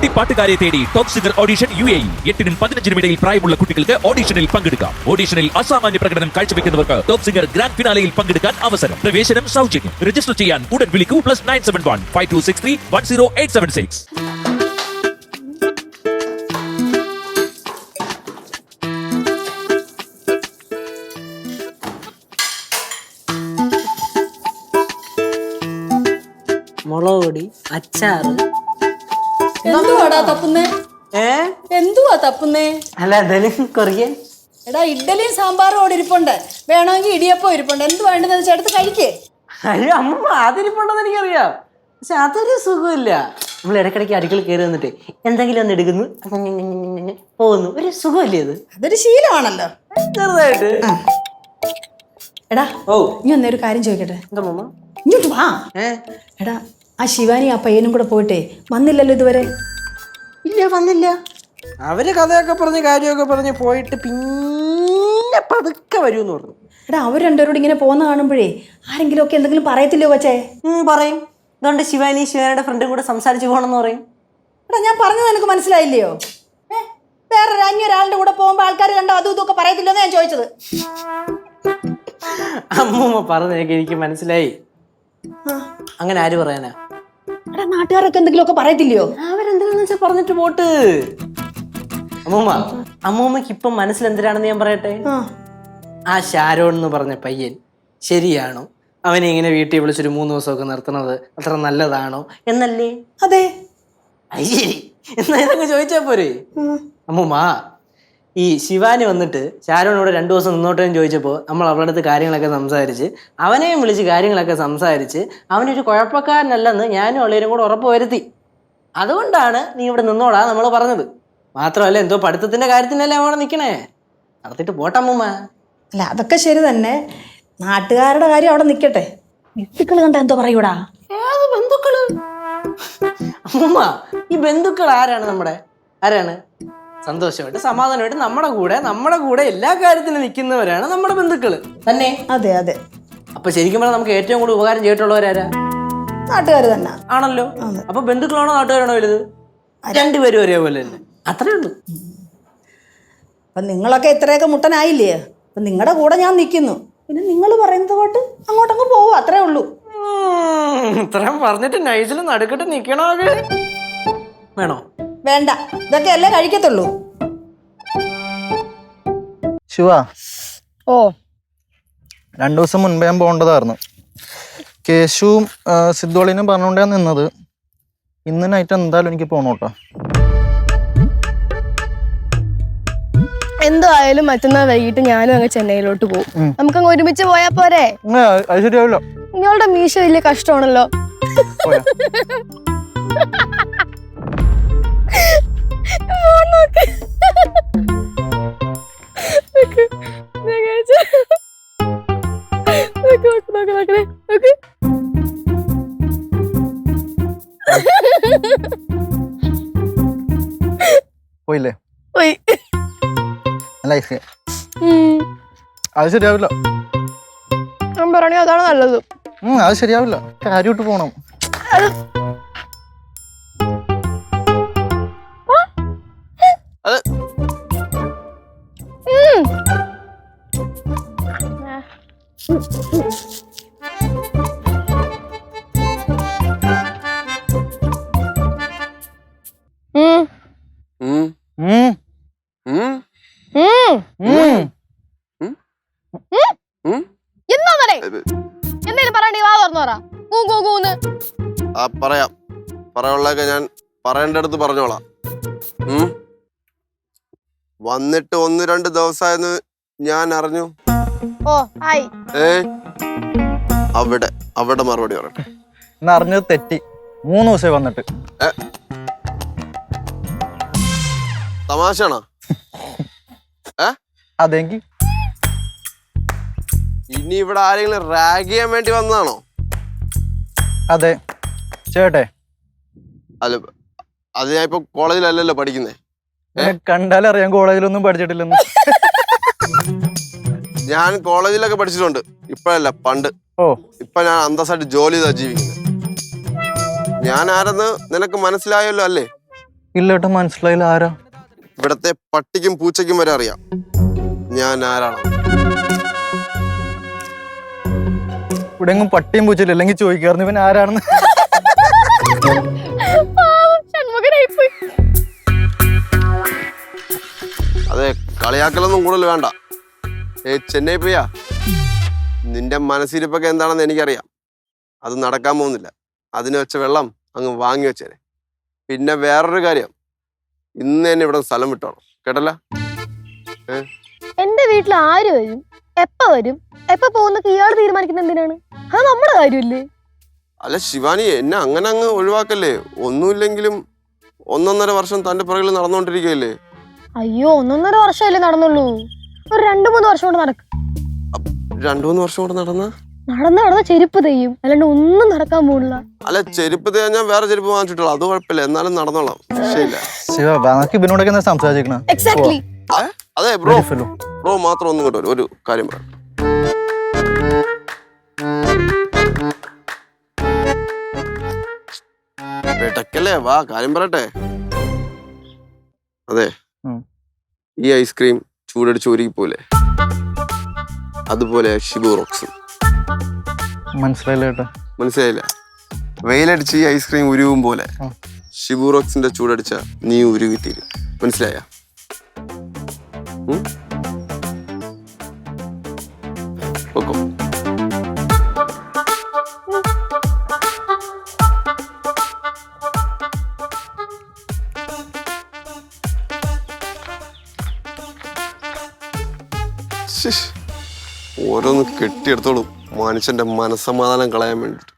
കുട്ടിപ്പാട്ടുകാരെ തേടി top singer audition UAE 8-നും 15-നും ഇടയിൽ പ്രായമുള്ള കുട്ടികൾക്ക് ഓഡിഷനിൽ പങ്കെടുക്കാം. ഓഡിഷനിൽ അസാമാന്യ പ്രകടനം കാഴ്ചവെക്കുന്നവർക്ക് ടോപ്പ് സിംഗർ ഗ്രാൻഡ് ഫിനാലയിൽ പങ്കെടുക്കാൻ അവസരം. പ്രവേശനം സൗജന്യം. രജിസ്റ്റർ ചെയ്യാൻ ഉടൻ വിളിക്കൂ +971 5263 10876. മുളകൊടി, അച്ചാറ്. എന്തുവാടാ തപ്പുന്നേ? എന്തുവാ തപ്പുന്നേ? അല്ല എന്തെങ്കിലും കൊറിയൻ. എടാ ഇഡ്ഡലിയും സാമ്പാറും അവിടെ ഇരിപ്പുണ്ട്, വേണമെങ്കിൽ ഇടിയപ്പം ഇരിപ്പുണ്ട്. എന്ത് വേണ്ടതെന്ന് ചേർത്ത് കഴിക്കേ. അയ്യോ അമ്മ അതിരിപ്പുണ്ടെന്ന് എനിക്കറിയാം, പക്ഷെ അതൊരു സുഖമില്ല. നമ്മൾ ഇടയ്ക്കിടയ്ക്ക് അടുക്കള കയറി വന്നിട്ട് എന്തെങ്കിലും ഒന്ന് എടുക്കുന്നു പോകുന്നു, ഒരു സുഖമല്ലേ അത്? അതൊരു ശീലമാണല്ലോ ചെറുതായിട്ട്. എടാ ഓ ഇനി ഒന്നൊരു കാര്യം ചോദിക്കട്ടെ. എന്താ മമ്മ? ഇങ്ങോട്ട് വാ. എടാ ആ ശിവാനി ആ പയ്യനും കൂടെ പോയിട്ടേ വന്നില്ലല്ലോ ഇതുവരെ. ഇല്ല വന്നില്ല. അവര് കഥയൊക്കെ പറഞ്ഞ് കാര്യമൊക്കെ പറഞ്ഞ് പോയിട്ട് പിന്നെ പതുക്കെ വരുമെന്ന് പറഞ്ഞു. എടാ അവർ രണ്ടുപേരോട് ഇങ്ങനെ പോകുന്ന കാണുമ്പോഴേ ആരെങ്കിലും ഒക്കെ എന്തെങ്കിലും പറയത്തില്ലോ കൊച്ചേ? പറയും. അതുകൊണ്ട് ശിവാനിയുടെ ഫ്രണ്ടും കൂടെ സംസാരിച്ച് പോകണമെന്ന് പറയും. എടാ ഞാൻ പറഞ്ഞത് നിനക്ക് മനസ്സിലായില്ലയോ? വേറൊരു അന്യൊരാളുടെ കൂടെ പോകുമ്പോൾ ആൾക്കാർ കണ്ടോ അതും ഇതൊക്കെ പറയത്തില്ലെന്ന് ഞാൻ ചോദിച്ചത്. അമ്മൂമ്മ പറഞ്ഞതൊക്കെ എനിക്ക് മനസ്സിലായി. അങ്ങനെ ആര് പറയാനാ? എടാ നാട്ടുകാരൊക്കെ എന്തെങ്കിലുമൊക്കെ പറയത്തില്ലയോ? അവരെന്തിനാന്ന് വെച്ചാൽ പറഞ്ഞിട്ട് പോട്ട്. അമ്മൂമ്മക്ക് ഇപ്പം മനസ്സിൽ എന്തിനാണെന്ന് ഞാൻ പറയട്ടെ. ആ ഷാരോൺ എന്ന് പറഞ്ഞ പയ്യൻ ശരിയാണോ? അവനെ ഇങ്ങനെ വീട്ടിൽ വിളിച്ചൊരു 3 ദിവസമൊക്കെ നിർത്തുന്നത് അത്ര നല്ലതാണോ എന്നല്ലേ? അതെ. അത് ശരി, എന്നാ ഇതൊക്കെ ചോദിച്ചാ പോരെ. അമ്മൂമ്മ ഈ ശിവാനി വന്നിട്ട് ഷാരോണിവിടെ 2 ദിവസം നിന്നോട്ടേന്ന് ചോദിച്ചപ്പോൾ നമ്മൾ അവളുടെ അടുത്ത് കാര്യങ്ങളൊക്കെ സംസാരിച്ച് അവനെയും വിളിച്ച് കാര്യങ്ങളൊക്കെ സംസാരിച്ച് അവനൊരു കുഴപ്പക്കാരനല്ലെന്ന് ഞാനും അവളേരും കൂടെ ഉറപ്പ് വരുത്തി. അതുകൊണ്ടാണ് നീ ഇവിടെ നിന്നോടാ നമ്മൾ പറഞ്ഞത്. മാത്രമല്ല എന്തോ പഠിത്തത്തിന്റെ കാര്യത്തിനല്ലേ അവിടെ നിൽക്കണേ. നടത്തിട്ട് പോട്ടമ്മൂമ്മ. അല്ല അതൊക്കെ ശരി തന്നെ, നാട്ടുകാരുടെ കാര്യം അവിടെ നിൽക്കട്ടെ. ബന്ധുക്കൾ കണ്ട എന്തോ പറയൂടാ? ഏത് ബന്ധുക്കള്? അമ്മൂമ്മ ഈ ബന്ധുക്കൾ ആരാണ്? സന്തോഷമായിട്ട് സമാധാനമായിട്ട് നമ്മുടെ കൂടെ എല്ലാ കാര്യത്തിനും നിൽക്കുന്നവരാണ് നമ്മുടെ ബന്ധുക്കള് തന്നെ. അതെ അതെ. അപ്പൊ ശരിക്കും പറഞ്ഞാൽ നമുക്ക് ഏറ്റവും കൂടുതൽ ഉപകാരം ചെയ്തിട്ടുള്ളവരാരാ? നാട്ടുകാർ തന്നെ ആണല്ലോ. അപ്പൊ ബന്ധുക്കളാണോ നാട്ടുകാരാണോ വലുത്? രണ്ടുപേരും ഒരേപോലെ തന്നെ, അത്രേ ഉള്ളൂ. അപ്പൊ നിങ്ങളൊക്കെ ഇത്രയൊക്കെ മുട്ടനായില്ലേ? അപ്പൊ നിങ്ങളുടെ കൂടെ ഞാൻ നിൽക്കുന്നു, പിന്നെ നിങ്ങൾ പറയുന്നത് കൊണ്ട് അങ്ങോട്ടങ്ങ് പോവും, അത്രേ ഉള്ളൂ. ഇത്രയും പറഞ്ഞിട്ട് നൈസിൽ നടുക്കിട്ട് നിക്കണോ? വേണോ? വേണ്ട, ഇതൊക്കെ അല്ലേ കഴിക്കത്തുള്ളൂ. ശിവ, ഓ 2 ദിവസം മുൻപേ ഞാൻ പോകേണ്ടതായിരുന്നു. കേശുവും സിദ്ധോളിനും പറഞ്ഞുകൊണ്ടാണ് നിന്നത്. ഇന്ന് നൈറ്റ് എന്തായാലും എനിക്ക് പോകണോട്ടോ. എന്തായാലും മറ്റന്നാൾ വൈകിട്ട് ഞാനും അങ്ങ് ചെന്നൈയിലോട്ട് പോകും. നമുക്കങ്ങ് ഒരുമിച്ച് പോയാ പോരെ? അത് ശരിയാവില്ല. നിങ്ങളുടെ മീശ വലിയ കഷ്ടമാണല്ലോ. പോയില്ലേ? പോയി. അല്ല അത് ശരിയാവില്ല. ഞാൻ പറഞ്ഞ അതാണ് നല്ലത്. അത് ശരിയാവില്ല, കാര്യമായിട്ട് പോണം. എന്തേലും പറയണ്ടേ? വാ തുറന്നു പറ. പറയാനുള്ളതൊക്കെ ഞാൻ പറയേണ്ടടുത്ത് പറഞ്ഞോളാം. വന്നിട്ട് 1-2 ദിവസമായെന്ന് ഞാൻ അറിഞ്ഞു. ഓ ആയി. അവിടെ മറുപടി പറയട്ടെ. അറിഞ്ഞത് തെറ്റി. 3 ദിവസമായി വന്നിട്ട്. തമാശയാണോ? അതെങ്കിൽ ഇനി ഇവിടെ ആരെങ്കിലും റാഗ് ചെയ്യാൻ വേണ്ടി വന്നതാണോ? അതെ ചേട്ടെ. അല്ല, അത് ഞാൻ ഇപ്പൊ കോളേജിലല്ലല്ലോ പഠിക്കുന്നേ. കണ്ടാലറിയാം കോളേജിലൊന്നും പഠിച്ചിട്ടില്ലെന്ന്. ഞാൻ കോളേജിലൊക്കെ പഠിച്ചിട്ടുണ്ട്, ഇപ്പഴല്ല പണ്ട്. ഇപ്പൊ ഞാൻ അന്തസ്സായിട്ട് ജോലി ചെയ്താ ജീവിക്കുന്നത്. ഞാൻ ആരെന്ന് നിനക്ക് മനസ്സിലായല്ലോ അല്ലേ? ഇല്ല ഏട്ടാ, മനസ്സിലായില്ല. ആരാ? ഇവിടത്തെ പട്ടിക്കും പൂച്ചയ്ക്കും വരെ അറിയാം ഞാൻ ആരാണ്. ഇവിടെ എങ്ങും പട്ടിയും പൂച്ചില്ല, അല്ലെങ്കിൽ ചോദിക്കാറുണ്ട് ഇവൻ ആരാണെന്ന്. ഷൺമുഖനായിപ്പോയി. അതെ, കളിയാക്കലൊന്നും കൂടുതൽ വേണ്ട. ചെന്നൈ പോയാ നിന്റെ മനസ്സിരിപ്പൊക്കെ എന്താണെന്ന് എനിക്കറിയാം. അത് നടക്കാൻ പോകുന്നില്ല. അതിന് വെച്ച വെള്ളം അങ്ങ് വാങ്ങി വെച്ചേരെ. പിന്നെ വേറൊരു കാര്യം, ഇന്ന് തന്നെ ഇവിടെ സ്ഥലം വിട്ടോണം, കേട്ടല്ല? എന്റെ വീട്ടിൽ ആര് വരും, എപ്പ പോകുന്നൊക്കെ ഇയാൾ തീരുമാനിക്കുന്ന എന്തിനാണ്? അത് നമ്മുടെ കാര്യമില്ലേ? അല്ല ശിവാനി, എന്നെ അങ്ങനെ അങ്ങ് ഒഴിവാക്കല്ലേ. ഒന്നുമില്ലെങ്കിലും 1.5 വർഷം തന്റെ പുറകിൽ നടന്നുകൊണ്ടിരിക്കുകയല്ലേ. അയ്യോ, 1.5 വർഷമല്ലേ നടന്നുള്ളൂ. ഒരു 2-3 വർഷം കൊണ്ട് നടക്കും. 2-3 വർഷം കൊണ്ട് നടന്ന ചെരുപ്പ് തെയ്യും, അല്ലാണ്ട് ഒന്നും നടക്കാൻ പോണില്ല. അല്ല, ചെരുപ്പ് ഞാൻ വേറെ ചെരുപ്പ് വാങ്ങിച്ചിട്ടുള്ളൂ, അത് കുഴപ്പമില്ല. എന്നാലും നടന്നോളാം, വിഷയമില്ല. ശിവ, ബാക്കി ഇവനോടൊക്കെ സംസാരിക്കണം. എക്സാക്ട്ലി. അതെ ബ്രോ മാത്രം ഒന്നും കേട്ടോ, ഒരു കാര്യം പറയാം. പെട്ടക്കല്ലേ, വാ കാര്യം പറയട്ടെ. അതെ, ഈ ഐസ്ക്രീം ചൂടടിച്ച് ഒരുക്കി പോലെ അതുപോലെ ഷിബു റോക്സും. മനസ്സിലായില്ല ഏട്ടാ. മനസ്സിലായില്ല? വെയിലടിച്ച് ഈ ഐസ്ക്രീം ഉരുവും പോലെ ഷിബു റോക്സിന്റെ ചൂടടിച്ച നീ ഉരുകിത്തീരും. മനസ്സിലായ? ഓക്കോ. ഓരോന്ന് കെട്ടിയെടുത്തോളും മനുഷ്യന്റെ മനസ്സമാധാനം കളയാൻ വേണ്ടിട്ട്.